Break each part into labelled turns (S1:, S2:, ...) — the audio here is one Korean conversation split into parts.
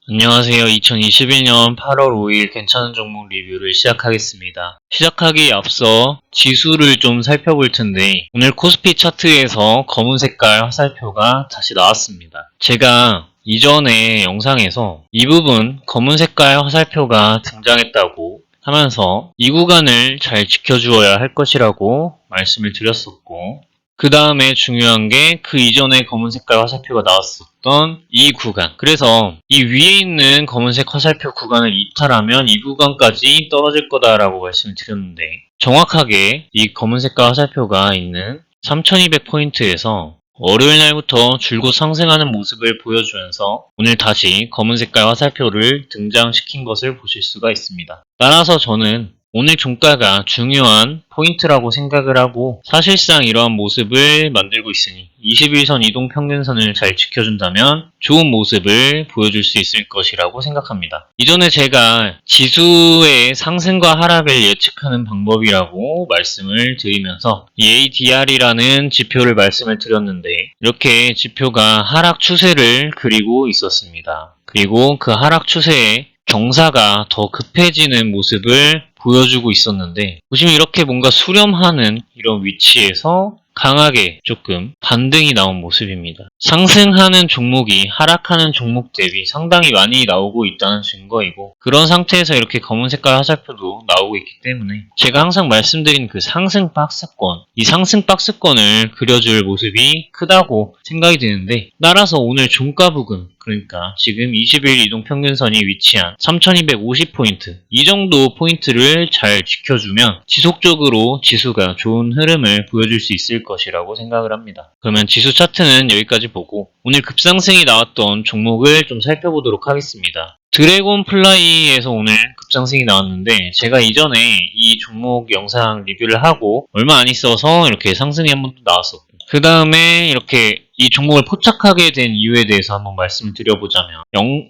S1: 안녕하세요. 2021년 8월 5일 괜찮은 종목 리뷰를 시작하겠습니다. 시작하기에 앞서 지수를 좀 살펴볼 텐데 오늘 코스피 차트에서 검은 색깔 화살표가 다시 나왔습니다. 제가 이전에 영상에서 이 부분 검은 색깔 화살표가 등장했다고 하면서 이 구간을 잘 지켜주어야 할 것이라고 말씀을 드렸었고, 그 다음에 중요한 게 그 이전에 검은 색깔 화살표가 나왔었던 이 구간. 그래서 이 위에 있는 검은색 화살표 구간을 이탈하면 이 구간까지 떨어질 거다라고 말씀을 드렸는데, 정확하게 이 검은 색깔 화살표가 있는 3200포인트에서 월요일 날부터 줄곧 상승하는 모습을 보여주면서 오늘 다시 검은 색깔 화살표를 등장시킨 것을 보실 수가 있습니다. 따라서 저는 오늘 종가가 중요한 포인트라고 생각을 하고, 사실상 이러한 모습을 만들고 있으니 21선 이동평균선을 잘 지켜준다면 좋은 모습을 보여줄 수 있을 것이라고 생각합니다. 이전에 제가 지수의 상승과 하락을 예측하는 방법이라고 말씀을 드리면서 ADR이라는 지표를 말씀을 드렸는데, 이렇게 지표가 하락 추세를 그리고 있었습니다. 그리고 그 하락 추세에 경사가 더 급해지는 모습을 보여주고 있었는데, 보시면 이렇게 뭔가 수렴하는 이런 위치에서 강하게 조금 반등이 나온 모습입니다. 상승하는 종목이 하락하는 종목 대비 상당히 많이 나오고 있다는 증거이고, 그런 상태에서 이렇게 검은 색깔 화살표도 나오고 있기 때문에 제가 항상 말씀드린 그 상승 박스권, 이 상승 박스권을 그려줄 모습이 크다고 생각이 드는데, 따라서 오늘 종가 부근, 그러니까 지금 20일 이동평균선이 위치한 3250포인트, 이 정도 포인트를 잘 지켜주면 지속적으로 지수가 좋은 흐름을 보여줄 수 있을 것이라고 생각을 합니다. 그러면 지수 차트는 여기까지 보고 오늘 급상승이 나왔던 종목을 좀 살펴보도록 하겠습니다. 드래곤 플라이에서 오늘 급상승이 나왔는데, 제가 이전에 이 종목 영상 리뷰를 하고 얼마 안 있어서 이렇게 상승이 한번 또 나왔었고, 그 다음에 이렇게 이 종목을 포착하게 된 이유에 대해서 한번 말씀을 드려보자면,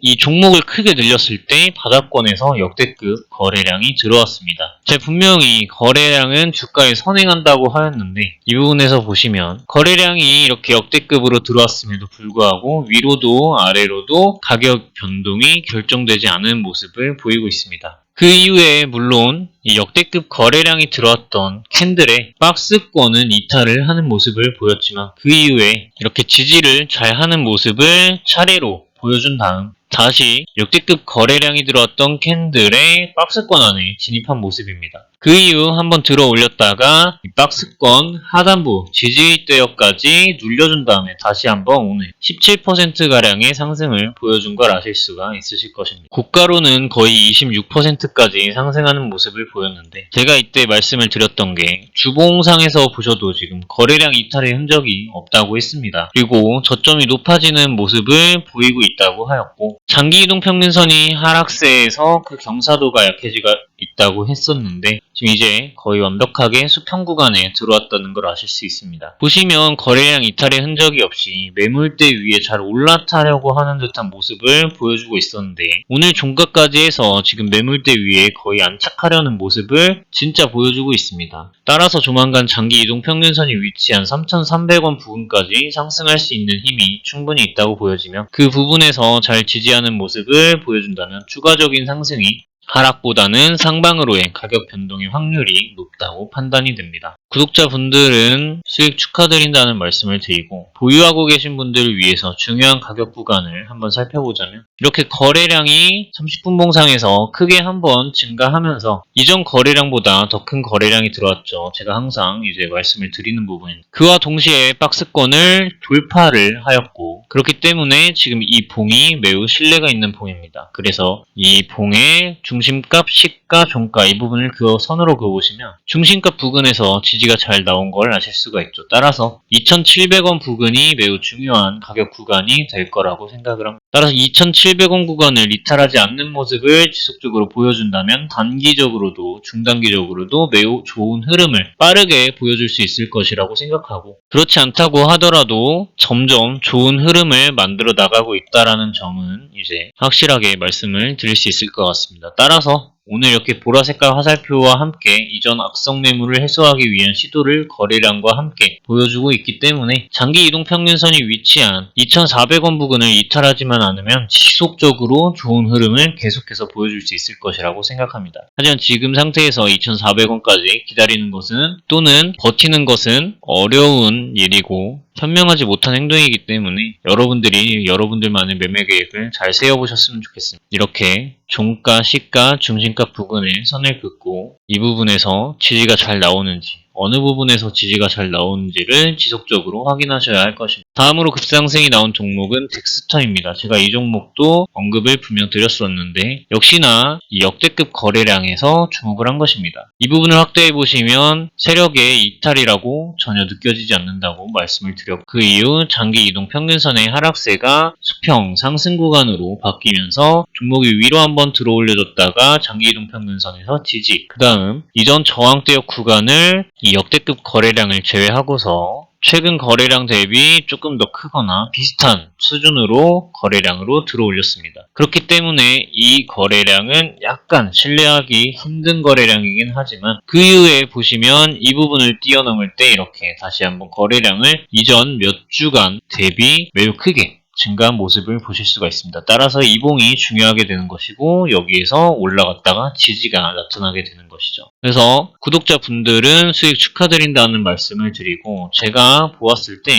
S1: 이 종목을 크게 늘렸을 때 바닥권에서 역대급 거래량이 들어왔습니다. 제가 분명히 거래량은 주가에 선행한다고 하였는데, 이 부분에서 보시면 거래량이 이렇게 역대급으로 들어왔음에도 불구하고 위로도 아래로도 가격 변동이 결정되지 않은 모습을 보이고 있습니다. 그 이후에 물론 이 역대급 거래량이 들어왔던 캔들의 박스권은 이탈을 하는 모습을 보였지만, 그 이후에 이렇게 지지를 잘 하는 모습을 차례로 보여준 다음 다시 역대급 거래량이 들어왔던 캔들의 박스권 안에 진입한 모습입니다. 그 이후 한번 들어 올렸다가 이 박스권 하단부 지지대역까지 눌려준 다음에 다시 한번 오늘 17%가량의 상승을 보여준 걸 아실 수가 있으실 것입니다. 고가로는 거의 26%까지 상승하는 모습을 보였는데, 제가 이때 말씀을 드렸던 게 주봉상에서 보셔도 지금 거래량 이탈의 흔적이 없다고 했습니다. 그리고 저점이 높아지는 모습을 보이고 있다고 하였고, 장기이동평균선이 하락세에서 그 경사도가 약해지고 있다고 했었는데, 지금 이제 거의 완벽하게 수평 구간에 들어왔다는 걸 아실 수 있습니다. 보시면 거래량 이탈의 흔적이 없이 매물대 위에 잘 올라타려고 하는 듯한 모습을 보여주고 있었는데, 오늘 종가까지 해서 지금 매물대 위에 거의 안착하려는 모습을 진짜 보여주고 있습니다. 따라서 조만간 장기 이동평균선이 위치한 3,300원 부근까지 상승할 수 있는 힘이 충분히 있다고 보여지며, 그 부분에서 잘 지지하는 모습을 보여준다면 추가적인 상승이 하락보다는 상방으로의 가격 변동의 확률이 높다고 판단이 됩니다. 구독자분들은 수익 축하드린다는 말씀을 드리고, 보유하고 계신 분들을 위해서 중요한 가격 구간을 한번 살펴보자면, 이렇게 거래량이 30분 봉상에서 크게 한번 증가하면서 이전 거래량보다 더 큰 거래량이 들어왔죠. 제가 항상 이제 말씀을 드리는 부분입니다. 그와 동시에 박스권을 돌파를 하였고, 그렇기 때문에 지금 이 봉이 매우 신뢰가 있는 봉입니다. 그래서 이 봉의 중심값, 시가, 종가 이 부분을 선으로 그어보시면 중심값 부근에서 지지가 잘 나온 걸 아실 수가 있죠. 따라서 2,700원 부근이 매우 중요한 가격 구간이 될 거라고 생각을 합니다. 따라서 2,700원 구간을 이탈하지 않는 모습을 지속적으로 보여준다면 단기적으로도 중단기적으로도 매우 좋은 흐름을 빠르게 보여줄 수 있을 것이라고 생각하고, 그렇지 않다고 하더라도 점점 좋은 흐름을 만들어 나가고 있다라는 점은 이제 확실하게 말씀을 드릴 수 있을 것 같습니다. 따라서 오늘 이렇게 보라색깔 화살표와 함께 이전 악성 매물을 해소하기 위한 시도를 거래량과 함께 보여주고 있기 때문에 장기 이동 평균선이 위치한 2,400원 부근을 이탈하지만 않으면 지속적으로 좋은 흐름을 계속해서 보여줄 수 있을 것이라고 생각합니다. 하지만 지금 상태에서 2,400원까지 기다리는 것은 또는 버티는 것은 어려운 일이고 현명하지 못한 행동이기 때문에 여러분들이 여러분들만의 매매 계획을 잘 세워보셨으면 좋겠습니다. 이렇게 종가, 시가, 중심가 부근에 선을 긋고 이 부분에서 지지가 잘 나오는지 어느 부분에서 지지가 잘 나오는지를 지속적으로 확인하셔야 할 것입니다. 다음으로 급상승이 나온 종목은 덱스터입니다. 제가 이 종목도 언급을 분명 드렸었는데 역시나 이 역대급 거래량에서 주목을 한 것입니다. 이 부분을 확대해 보시면 세력의 이탈이라고 전혀 느껴지지 않는다고 말씀을 드렸고 그 이후 장기 이동 평균선의 하락세가 수평 상승 구간으로 바뀌면서 종목이 위로 한번 들어올려줬다가 장기 이동 평균선에서 지지, 그 다음 이전 저항대역 구간을 이 역대급 거래량을 제외하고서 최근 거래량 대비 조금 더 크거나 비슷한 수준으로 거래량으로 들어올렸습니다. 그렇기 때문에 이 거래량은 약간 신뢰하기 힘든 거래량이긴 하지만 그 이후에 보시면 이 부분을 뛰어넘을 때 이렇게 다시 한번 거래량을 이전 몇 주간 대비 매우 크게 증가한 모습을 보실 수가 있습니다. 따라서 이봉이 중요하게 되는 것이고 여기에서 올라갔다가 지지가 나타나게 되는 것이죠. 그래서 구독자분들은 수익 축하드린다는 말씀을 드리고 제가 보았을 때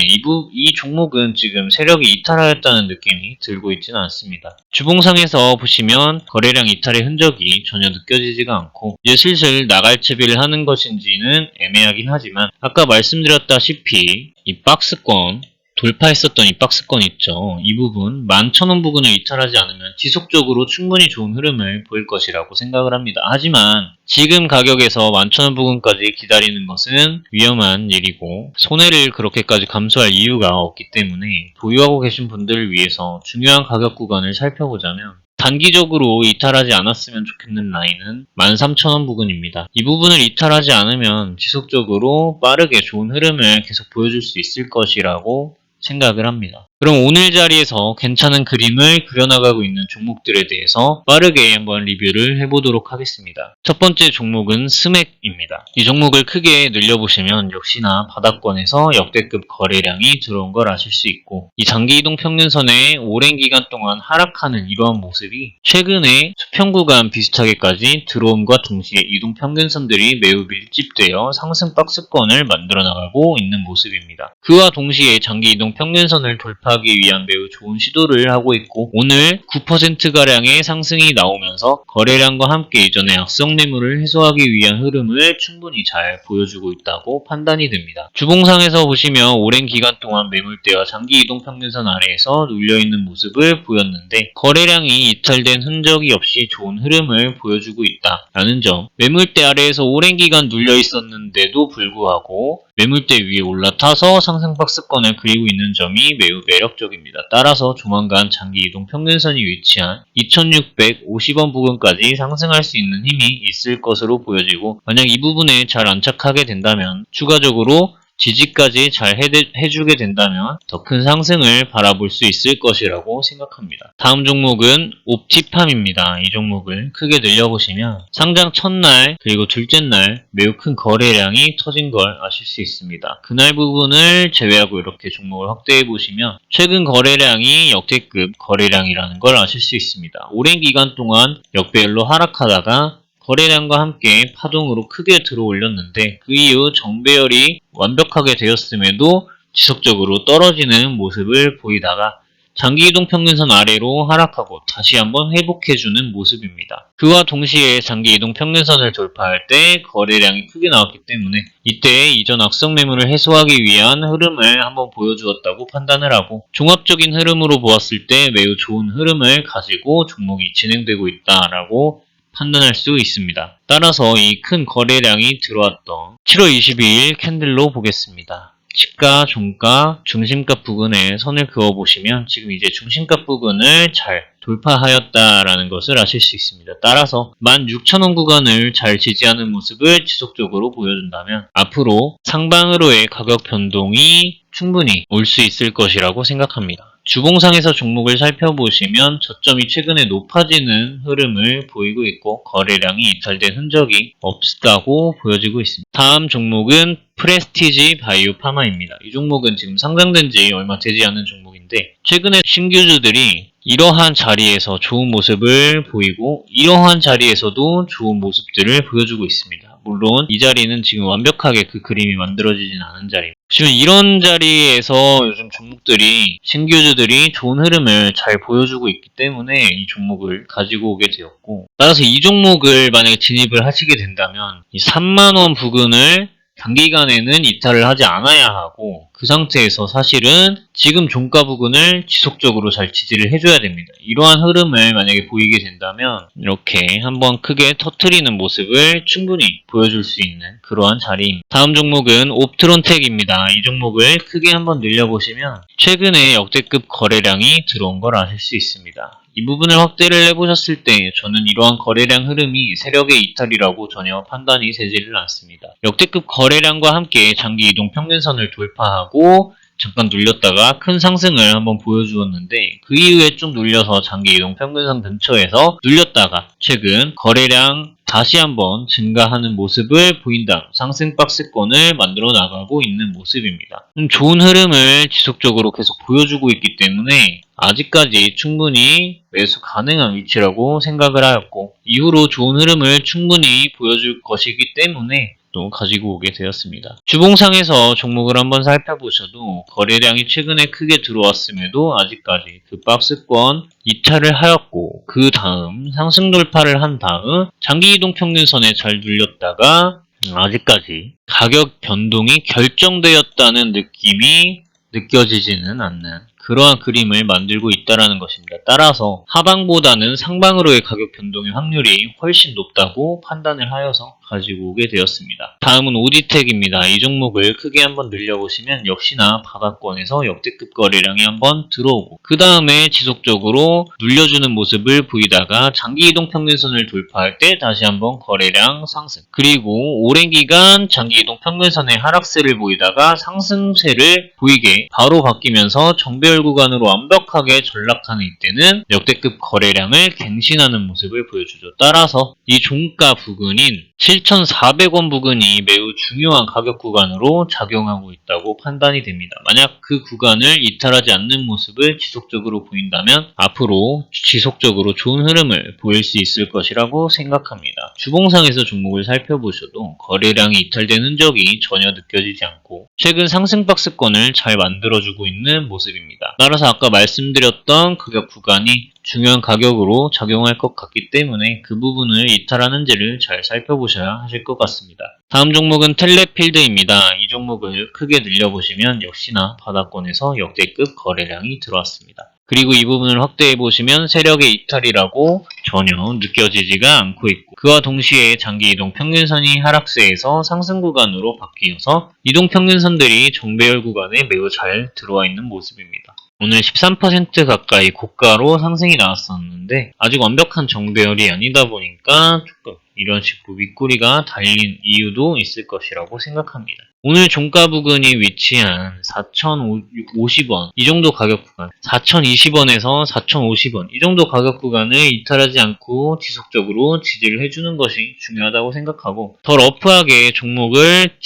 S1: 이 종목은 지금 세력이 이탈하였다는 느낌이 들고 있지는 않습니다. 주봉상에서 보시면 거래량 이탈의 흔적이 전혀 느껴지지가 않고 이제 슬슬 나갈 채비를 하는 것인지는 애매하긴 하지만 아까 말씀드렸다시피 이 박스권 돌파했었던 이 박스권 있죠. 이 부분 11,000원 부근을 이탈하지 않으면 지속적으로 충분히 좋은 흐름을 보일 것이라고 생각을 합니다. 하지만 지금 가격에서 11,000원 부근까지 기다리는 것은 위험한 일이고 손해를 그렇게까지 감수할 이유가 없기 때문에 보유하고 계신 분들을 위해서 중요한 가격 구간을 살펴보자면 단기적으로 이탈하지 않았으면 좋겠는 라인은 13,000원 부근입니다. 이 부분을 이탈하지 않으면 지속적으로 빠르게 좋은 흐름을 계속 보여줄 수 있을 것이라고 생각을 합니다. 그럼 오늘 자리에서 괜찮은 그림을 그려나가고 있는 종목들에 대해서 빠르게 한번 리뷰를 해보도록 하겠습니다. 첫 번째 종목은 스맥입니다. 이 종목을 크게 늘려보시면 역시나 바닥권에서 역대급 거래량이 들어온 걸 아실 수 있고 이 장기이동 평균선에 오랜 기간 동안 하락하는 이러한 모습이 최근에 수평 구간 비슷하게까지 들어옴과 동시에 이동 평균선들이 매우 밀집되어 상승 박스권을 만들어 나가고 있는 모습입니다. 그와 동시에 장기이동 평균선을 돌파하기 위한 매우 좋은 시도를 하고 있고 오늘 9%가량의 상승이 나오면서 거래량과 함께 이전의 악성 매물을 해소하기 위한 흐름을 충분히 잘 보여주고 있다고 판단이 됩니다. 주봉상에서 보시면 오랜 기간 동안 매물대와 장기 이동 평균선 아래에서 눌려있는 모습을 보였는데 거래량이 이탈된 흔적이 없이 좋은 흐름을 보여주고 있다라는 점, 매물대 아래에서 오랜 기간 눌려있었는데도 불구하고 매물대 위에 올라타서 상승 박스권을 그리고 있는 점이 매우 매력적입니다. 따라서 조만간 장기 이동 평균선이 위치한 2650원 부근까지 상승할 수 있는 힘이 있을 것으로 보여지고 만약 이 부분에 잘 안착하게 된다면 추가적으로 지지까지 잘 해주게 된다면 더 큰 상승을 바라볼 수 있을 것이라고 생각합니다. 다음 종목은 옵티팜입니다. 이 종목을 크게 늘려보시면 상장 첫날 그리고 둘째 날 매우 큰 거래량이 터진 걸 아실 수 있습니다. 그날 부분을 제외하고 이렇게 종목을 확대해 보시면 최근 거래량이 역대급 거래량이라는 걸 아실 수 있습니다. 오랜 기간 동안 역배열로 하락하다가 거래량과 함께 파동으로 크게 들어올렸는데 그 이후 정배열이 완벽하게 되었음에도 지속적으로 떨어지는 모습을 보이다가 장기이동 평균선 아래로 하락하고 다시 한번 회복해주는 모습입니다. 그와 동시에 장기이동 평균선을 돌파할 때 거래량이 크게 나왔기 때문에 이때 이전 악성 매물을 해소하기 위한 흐름을 한번 보여주었다고 판단을 하고 종합적인 흐름으로 보았을 때 매우 좋은 흐름을 가지고 종목이 진행되고 있다라고 판단할 수 있습니다. 따라서 이 큰 거래량이 들어왔던 7월 22일 캔들로 보겠습니다. 시가, 종가, 중심가 부근에 선을 그어보시면 지금 이제 중심가 부근을 잘 돌파하였다라는 것을 아실 수 있습니다. 따라서 16,000원 구간을 잘 지지하는 모습을 지속적으로 보여준다면 앞으로 상방으로의 가격 변동이 충분히 올 수 있을 것이라고 생각합니다. 주봉상에서 종목을 살펴보시면 저점이 최근에 높아지는 흐름을 보이고 있고 거래량이 이탈된 흔적이 없다고 보여지고 있습니다. 다음 종목은 프레스티지 바이오 파마입니다. 이 종목은 지금 상장된 지 얼마 되지 않은 종목인데 최근에 신규주들이 이러한 자리에서 좋은 모습을 보이고 이러한 자리에서도 좋은 모습들을 보여주고 있습니다. 물론 이 자리는 지금 완벽하게 그 그림이 만들어지진 않은 자리입니다. 지금 이런 자리에서 요즘 종목들이 신규주들이 좋은 흐름을 잘 보여주고 있기 때문에 이 종목을 가지고 오게 되었고 따라서 이 종목을 만약에 진입을 하시게 된다면 이 3만원 부근을 단기간에는 이탈을 하지 않아야 하고 그 상태에서 사실은 지금 종가 부근을 지속적으로 잘 지지를 해줘야 됩니다. 이러한 흐름을 만약에 보이게 된다면 이렇게 한번 크게 터트리는 모습을 충분히 보여줄 수 있는 그러한 자리입니다. 다음 종목은 옵트론텍입니다. 이 종목을 크게 한번 늘려보시면 최근에 역대급 거래량이 들어온 걸 아실 수 있습니다. 이 부분을 확대를 해보셨을 때 저는 이러한 거래량 흐름이 세력의 이탈이라고 전혀 판단이 되지를 않습니다. 역대급 거래량과 함께 장기 이동 평균선을 돌파하고 잠깐 눌렸다가 큰 상승을 한번 보여주었는데 그 이후에 쭉 눌려서 장기 이동 평균선 근처에서 눌렸다가 최근 거래량 다시 한번 증가하는 모습을 보인 다음 상승 박스권을 만들어 나가고 있는 모습입니다. 좋은 흐름을 지속적으로 계속 보여주고 있기 때문에 아직까지 충분히 매수 가능한 위치라고 생각을 하였고 이후로 좋은 흐름을 충분히 보여줄 것이기 때문에 또 가지고 오게 되었습니다. 주봉상에서 종목을 한번 살펴보셔도 거래량이 최근에 크게 들어왔음에도 아직까지 그 박스권 이탈을 하였고 그 다음 상승 돌파를 한 다음 장기 이동 평균선에 잘 눌렸다가 아직까지 가격 변동이 결정되었다는 느낌이 느껴지지는 않는 그러한 그림을 만들고 있다는 것입니다. 따라서 하방보다는 상방으로의 가격 변동의 확률이 훨씬 높다고 판단을 하여서 가지고 오게 되었습니다. 다음은 오디텍입니다. 이 종목을 크게 한번 늘려보시면 역시나 바닥권에서 역대급 거래량이 한번 들어오고 그 다음에 지속적으로 눌려주는 모습을 보이다가 장기 이동 평균선을 돌파할 때 다시 한번 거래량 상승 그리고 오랜 기간 장기 이동 평균선의 하락세를 보이다가 상승세를 보이게 바로 바뀌면서 정배열 구간으로 완벽하게 전락하는 이때는 역대급 거래량을 갱신하는 모습을 보여주죠. 따라서 이 종가 부근인 7,400원 부근이 매우 중요한 가격 구간으로 작용하고 있다고 판단이 됩니다. 만약 그 구간을 이탈하지 않는 모습을 지속적으로 보인다면 앞으로 지속적으로 좋은 흐름을 보일 수 있을 것이라고 생각합니다. 주봉상에서 종목을 살펴보셔도 거래량이 이탈된 흔적이 전혀 느껴지지 않고 최근 상승 박스권을 잘 만들어주고 있는 모습입니다. 따라서 아까 말씀드렸던 가격 구간이 중요한 가격으로 작용할 것 같기 때문에 그 부분을 이탈하는지를 잘 살펴보셔야 하실 것 같습니다. 다음 종목은 텔레필드입니다. 이 종목을 크게 늘려보시면 역시나 바닥권에서 역대급 거래량이 들어왔습니다. 그리고 이 부분을 확대해보시면 세력의 이탈이라고 전혀 느껴지지가 않고 있고 그와 동시에 장기 이동 평균선이 하락세에서 상승 구간으로 바뀌어서 이동 평균선들이 정배열 구간에 매우 잘 들어와 있는 모습입니다. 오늘 13% 가까이 고가로 상승이 나왔었는데 아직 완벽한 정배열이 아니다 보니까 조금 이런 식으로 윗꼬리가 달린 이유도 있을 것이라고 생각합니다. 오늘 종가 부근이 위치한 4,050원 이 정도 가격 구간 4,020원에서 4,050원 이 정도 가격 구간을 이탈하지 않고 지속적으로 지지를 해주는 것이 중요하다고 생각하고 더 러프하게 종목을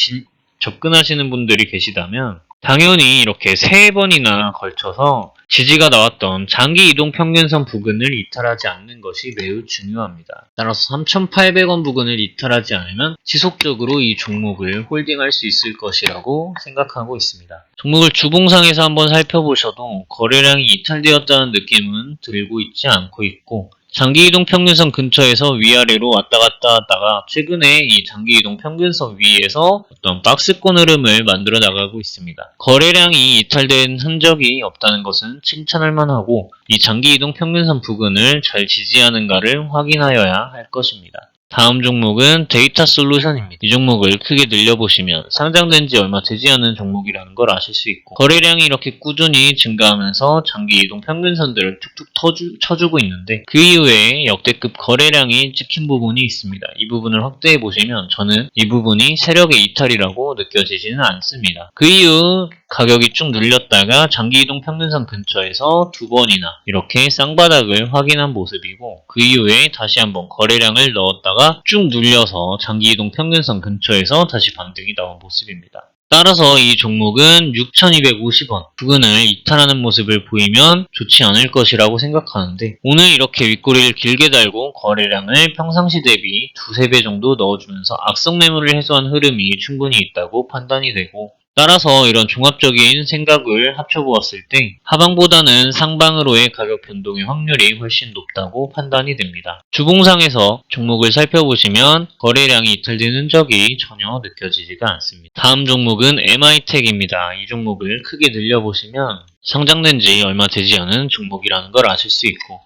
S1: 접근하시는 분들이 계시다면 당연히 이렇게 3번이나 걸쳐서 지지가 나왔던 장기 이동 평균선 부근을 이탈하지 않는 것이 매우 중요합니다. 따라서 3,800원 부근을 이탈하지 않으면 지속적으로 이 종목을 홀딩할 수 있을 것이라고 생각하고 있습니다. 종목을 주봉상에서 한번 살펴보셔도 거래량이 이탈되었다는 느낌은 들고 있지 않고 있고 장기 이동 평균선 근처에서 위아래로 왔다 갔다 하다가 최근에 이 장기 이동 평균선 위에서 어떤 박스권 흐름을 만들어 나가고 있습니다. 거래량이 이탈된 흔적이 없다는 것은 칭찬할 만하고 이 장기 이동 평균선 부근을 잘 지지하는가를 확인하여야 할 것입니다. 다음 종목은 데이터 솔루션입니다. 이 종목을 크게 늘려보시면 상장된 지 얼마 되지 않은 종목이라는 걸 아실 수 있고 거래량이 이렇게 꾸준히 증가하면서 장기 이동 평균선들을 툭툭 쳐주고 있는데 그 이후에 역대급 거래량이 찍힌 부분이 있습니다. 이 부분을 확대해 보시면 저는 이 부분이 세력의 이탈이라고 느껴지지는 않습니다. 그 이후 가격이 쭉 눌렸다가 장기이동 평균선 근처에서 두 번이나 이렇게 쌍바닥을 확인한 모습이고, 그 이후에 다시 한번 거래량을 넣었다가 쭉 눌려서 장기이동 평균선 근처에서 다시 반등이 나온 모습입니다. 따라서 이 종목은 6,250원 부근을 이탈하는 모습을 보이면 좋지 않을 것이라고 생각하는데, 오늘 이렇게 윗꼬리를 길게 달고 거래량을 평상시 대비 두세 배 정도 넣어주면서 악성 매물을 해소한 흐름이 충분히 있다고 판단이 되고, 따라서 이런 종합적인 생각을 합쳐보았을 때 하방보다는 상방으로의 가격 변동의 확률이 훨씬 높다고 판단이 됩니다. 주봉상에서 종목을 살펴보시면 거래량이 이탈된 흔적이 전혀 느껴지지가 않습니다. 다음 종목은 MI텍입니다. 이 종목을 크게 늘려보시면 상장된 지 얼마 되지 않은 종목이라는 걸 아실 수 있고,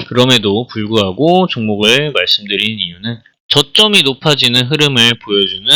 S1: 그럼에도 불구하고 종목을 말씀드린 이유는 저점이 높아지는 흐름을 보여주는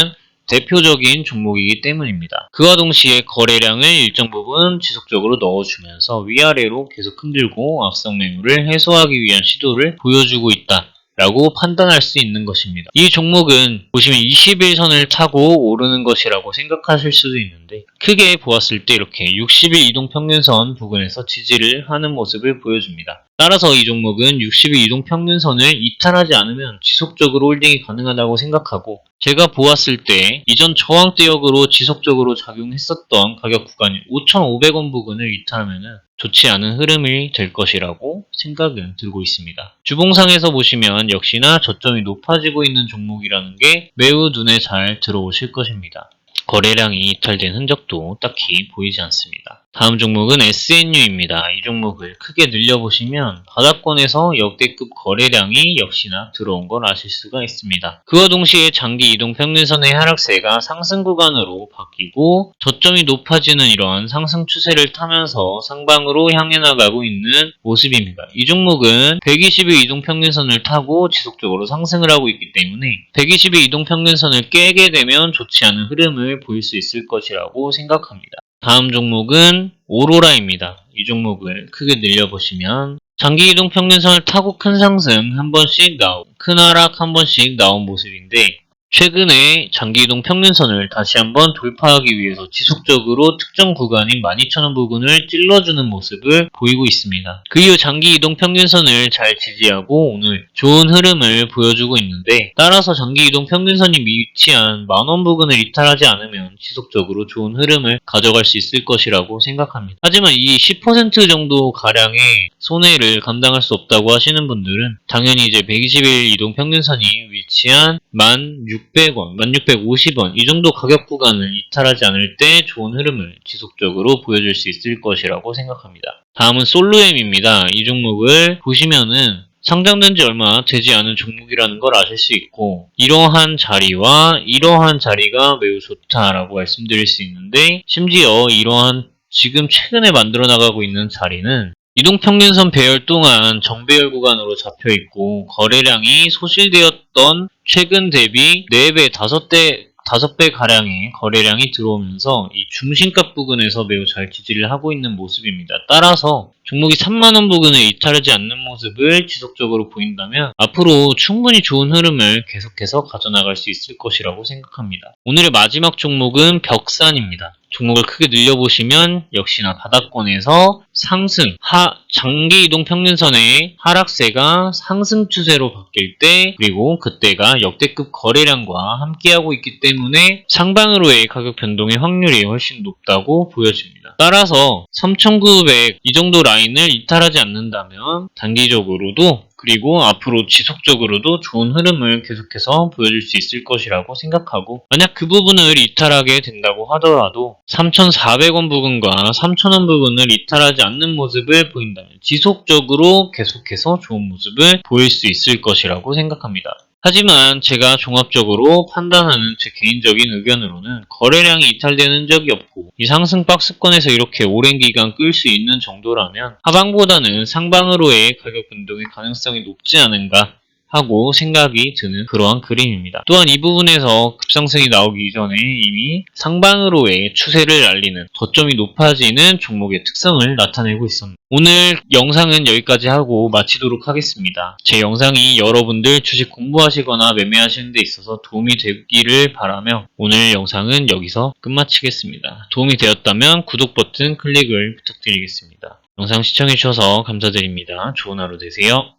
S1: 대표적인 종목이기 때문입니다. 그와 동시에 거래량을 일정 부분 지속적으로 넣어주면서 위아래로 계속 흔들고 악성 매물을 해소하기 위한 시도를 보여주고 있다 라고 판단할 수 있는 것입니다. 이 종목은 보시면 21선을 타고 오르는 것이라고 생각하실 수도 있는데, 크게 보았을 때 이렇게 60일 이동평균선 부근에서 지지를 하는 모습을 보여줍니다. 따라서 이 종목은 60일 이동평균선을 이탈하지 않으면 지속적으로 홀딩이 가능하다고 생각하고, 제가 보았을 때 이전 저항대역으로 지속적으로 작용했었던 가격 구간이 5,500원 부근을 이탈하면 좋지 않은 흐름이 될 것이라고 생각은 들고 있습니다. 주봉상에서 보시면 역시나 저점이 높아지고 있는 종목이라는 게 매우 눈에 잘 들어오실 것입니다. 거래량이 이탈된 흔적도 딱히 보이지 않습니다. 다음 종목은 SNU입니다. 이 종목을 크게 늘려보시면 바닥권에서 역대급 거래량이 역시나 들어온 걸 아실 수가 있습니다. 그와 동시에 장기 이동 평균선의 하락세가 상승 구간으로 바뀌고 저점이 높아지는 이러한 상승 추세를 타면서 상방으로 향해 나가고 있는 모습입니다. 이 종목은 120일 이동 평균선을 타고 지속적으로 상승을 하고 있기 때문에 120일 이동 평균선을 깨게 되면 좋지 않은 흐름을 보일 수 있을 것이라고 생각합니다. 다음 종목은 오로라입니다. 이 종목을 크게 늘려보시면 장기 이동 평균선을 타고 큰 상승 한 번씩 나오고 큰 하락 한 번씩 나온 모습인데, 최근에 장기이동 평균선을 다시 한번 돌파하기 위해서 지속적으로 특정 구간인 12,000원 부근을 찔러주는 모습을 보이고 있습니다. 그 이후 장기이동 평균선을 잘 지지하고 오늘 좋은 흐름을 보여주고 있는데, 따라서 장기이동 평균선이 위치한 만원 부근을 이탈하지 않으면 지속적으로 좋은 흐름을 가져갈 수 있을 것이라고 생각합니다. 하지만 이 10% 정도 가량의 손해를 감당할 수 없다고 하시는 분들은 당연히 이제 120일 이동 평균선이 위치한 1,600원, 1,650원 이 정도 가격 구간을 이탈하지 않을 때 좋은 흐름을 지속적으로 보여줄 수 있을 것이라고 생각합니다. 다음은 솔루엠입니다. 이 종목을 보시면은 상장된 지 얼마 되지 않은 종목이라는 걸 아실 수 있고, 이러한 자리와 이러한 자리가 매우 좋다라고 말씀드릴 수 있는데, 심지어 이러한 지금 최근에 만들어 나가고 있는 자리는 이동평균선 배열 동안 정배열 구간으로 잡혀있고, 거래량이 소실되었던 최근 대비 4배, 5배 가량의 거래량이 들어오면서 이 중심값 부근에서 매우 잘 지지를 하고 있는 모습입니다. 따라서 종목이 3만원 부근을 이탈하지 않는 모습을 지속적으로 보인다면 앞으로 충분히 좋은 흐름을 계속해서 가져나갈 수 있을 것이라고 생각합니다. 오늘의 마지막 종목은 벽산입니다. 종목을 크게 늘려보시면 역시나 바닥권에서 상승, 장기 이동 평균선의 하락세가 상승 추세로 바뀔 때, 그리고 그때가 역대급 거래량과 함께하고 있기 때문에 상방으로의 가격 변동의 확률이 훨씬 높다고 보여집니다. 따라서 3,900 이 정도 라인을 이탈하지 않는다면 단기적으로도 그리고 앞으로 지속적으로도 좋은 흐름을 계속해서 보여줄 수 있을 것이라고 생각하고, 만약 그 부분을 이탈하게 된다고 하더라도 3,400원 부근과 3,000원 부근을 이탈하지 않는 모습을 보인다면 지속적으로 계속해서 좋은 모습을 보일 수 있을 것이라고 생각합니다. 하지만 제가 종합적으로 판단하는 제 개인적인 의견으로는 거래량이 이탈되는 적이 없고 이 상승 박스권에서 이렇게 오랜 기간 끌 수 있는 정도라면 하방보다는 상방으로의 가격 변동의 가능성이 높지 않은가 하고 생각이 드는 그러한 그림입니다. 또한 이 부분에서 급상승이 나오기 전에 이미 상방으로의 추세를 알리는 저점이 높아지는 종목의 특성을 나타내고 있습니다. 오늘 영상은 여기까지 하고 마치도록 하겠습니다. 제 영상이 여러분들 주식 공부하시거나 매매하시는 데 있어서 도움이 되기를 바라며 오늘 영상은 여기서 끝마치겠습니다. 도움이 되었다면 구독 버튼 클릭을 부탁드리겠습니다. 영상 시청해주셔서 감사드립니다. 좋은 하루 되세요.